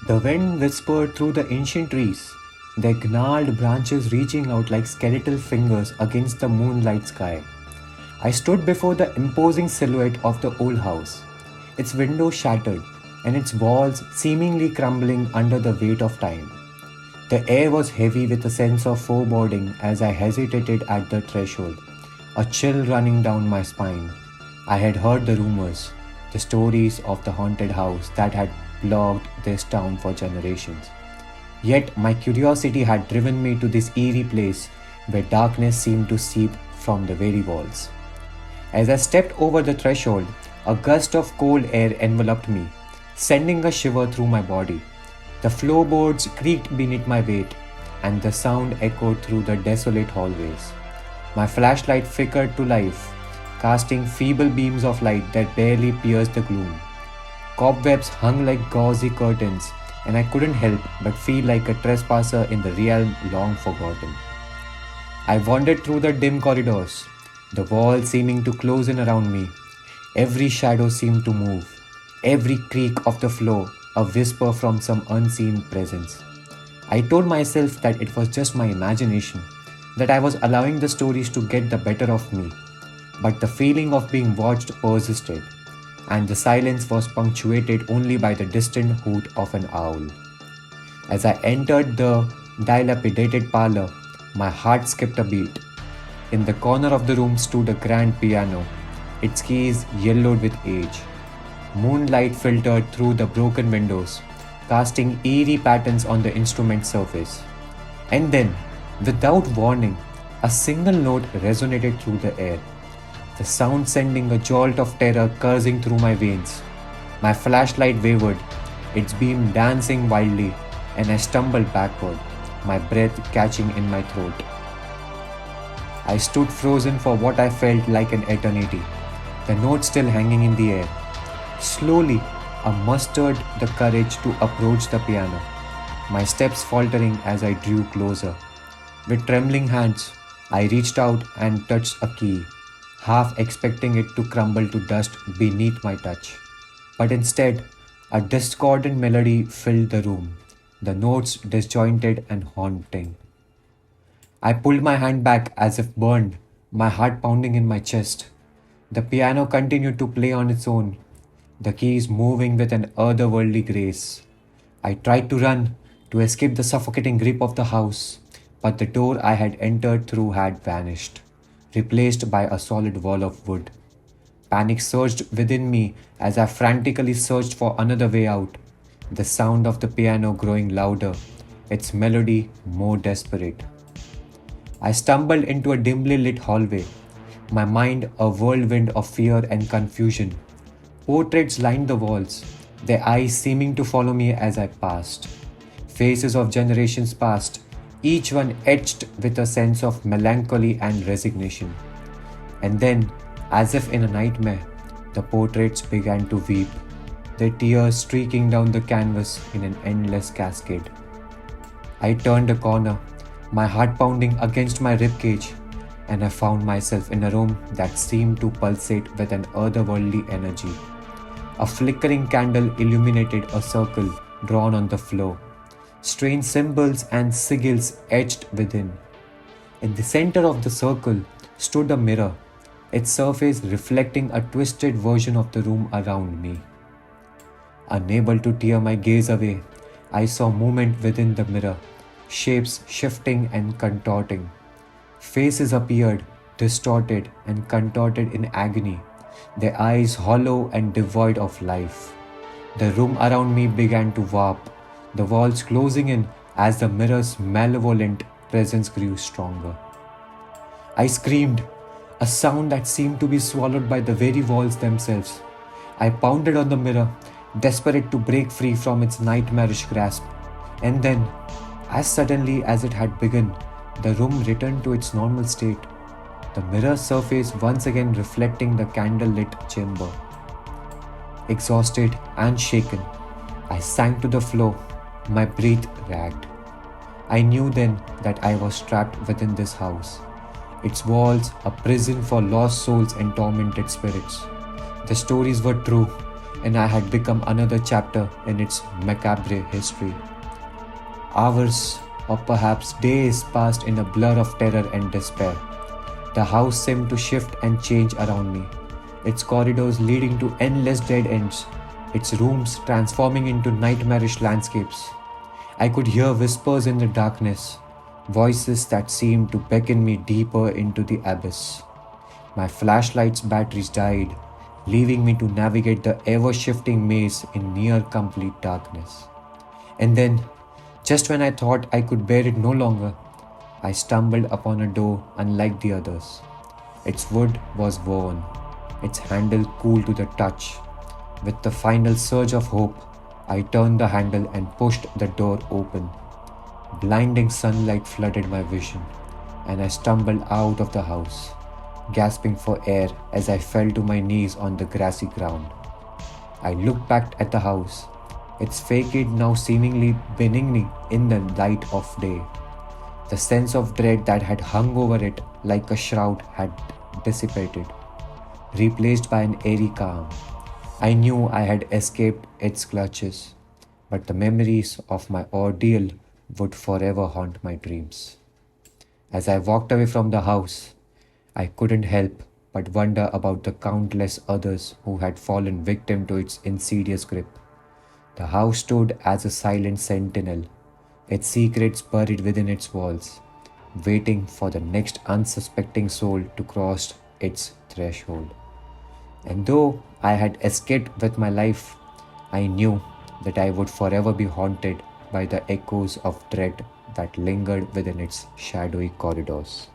The wind whispered through the ancient trees, their gnarled branches reaching out like skeletal fingers against the moonlight sky. I stood before the imposing silhouette of the old house, its windows shattered and its walls seemingly crumbling under the weight of time. The air was heavy with a sense of foreboding as I hesitated at the threshold, a chill running down my spine. I had heard the rumors, the stories of the haunted house that had plagued this town for generations. Yet my curiosity had driven me to this eerie place where darkness seemed to seep from the very walls. As I stepped over the threshold, a gust of cold air enveloped me, sending a shiver through my body. The floorboards creaked beneath my weight, and the sound echoed through the desolate hallways. My flashlight flickered to life, casting feeble beams of light that barely pierced the gloom. Cobwebs hung like gauzy curtains, and I couldn't help but feel like a trespasser in the realm long forgotten. I wandered through the dim corridors, the walls seeming to close in around me. Every shadow seemed to move, every creak of the floor a whisper from some unseen presence. I told myself that it was just my imagination, that I was allowing the stories to get the better of me. But the feeling of being watched persisted, and the silence was punctuated only by the distant hoot of an owl. As I entered the dilapidated parlor, my heart skipped a beat. In the corner of the room stood a grand piano, its keys yellowed with age. Moonlight filtered through the broken windows, casting eerie patterns on the instrument's surface. And then, without warning, a single note resonated through the air, the sound sending a jolt of terror coursing through my veins. My flashlight wavered, its beam dancing wildly, and I stumbled backward, my breath catching in my throat. I stood frozen for what I felt like an eternity, the note still hanging in the air. Slowly, I mustered the courage to approach the piano, my steps faltering as I drew closer. With trembling hands, I reached out and touched a key, half expecting it to crumble to dust beneath my touch. But instead, a discordant melody filled the room, the notes disjointed and haunting. I pulled my hand back as if burned, my heart pounding in my chest. The piano continued to play on its own, the keys moving with an otherworldly grace. I tried to run, to escape the suffocating grip of the house, but the door I had entered through had vanished, replaced by a solid wall of wood. Panic surged within me as I frantically searched for another way out, the sound of the piano growing louder, its melody more desperate. I stumbled into a dimly lit hallway, my mind a whirlwind of fear and confusion. Portraits lined the walls, their eyes seeming to follow me as I passed. Faces of generations past, each one etched with a sense of melancholy and resignation. And then, as if in a nightmare, the portraits began to weep, their tears streaking down the canvas in an endless cascade. I turned a corner, my heart pounding against my ribcage, and I found myself in a room that seemed to pulsate with an otherworldly energy. A flickering candle illuminated a circle drawn on the floor, strange symbols and sigils etched within. In the center of the circle stood a mirror, its surface reflecting a twisted version of the room around me. Unable to tear my gaze away, I saw movement within the mirror, shapes shifting and contorting. Faces appeared, distorted and contorted in agony, their eyes hollow and devoid of life. The room around me began to warp, the walls closing in as the mirror's malevolent presence grew stronger. I screamed, a sound that seemed to be swallowed by the very walls themselves. I pounded on the mirror, desperate to break free from its nightmarish grasp. And then, as suddenly as it had begun, the room returned to its normal state, the mirror surface once again reflecting the candle-lit chamber. Exhausted and shaken, I sank to the floor, my breath ragged. I knew then that I was trapped within this house, its walls a prison for lost souls and tormented spirits. The stories were true. and I had become another chapter in its macabre history. Hours, or perhaps days, passed in a blur of terror and despair. The house seemed to shift and change around me, its corridors leading to endless dead ends, its rooms transforming into nightmarish landscapes. I could hear whispers in the darkness, voices that seemed to beckon me deeper into the abyss. My flashlight's batteries died, leaving me to navigate the ever shifting maze in near complete darkness. And then, just when I thought I could bear it no longer, I stumbled upon a door unlike the others. Its wood was worn, its handle cool to the touch. With the final surge of hope, I turned the handle and pushed the door open. Blinding sunlight flooded my vision, and I stumbled out of the house, gasping for air as I fell to my knees on the grassy ground. I looked back at the house, its facade now seemingly benign in the light of day. The sense of dread that had hung over it like a shroud had dissipated, replaced by an airy calm. I knew I had escaped its clutches, but the memories of my ordeal would forever haunt my dreams. As I walked away from the house, I couldn't help but wonder about the countless others who had fallen victim to its insidious grip. The house stood as a silent sentinel, its secrets buried within its walls, waiting for the next unsuspecting soul to cross its threshold. And though I had escaped with my life, I knew that I would forever be haunted by the echoes of dread that lingered within its shadowy corridors.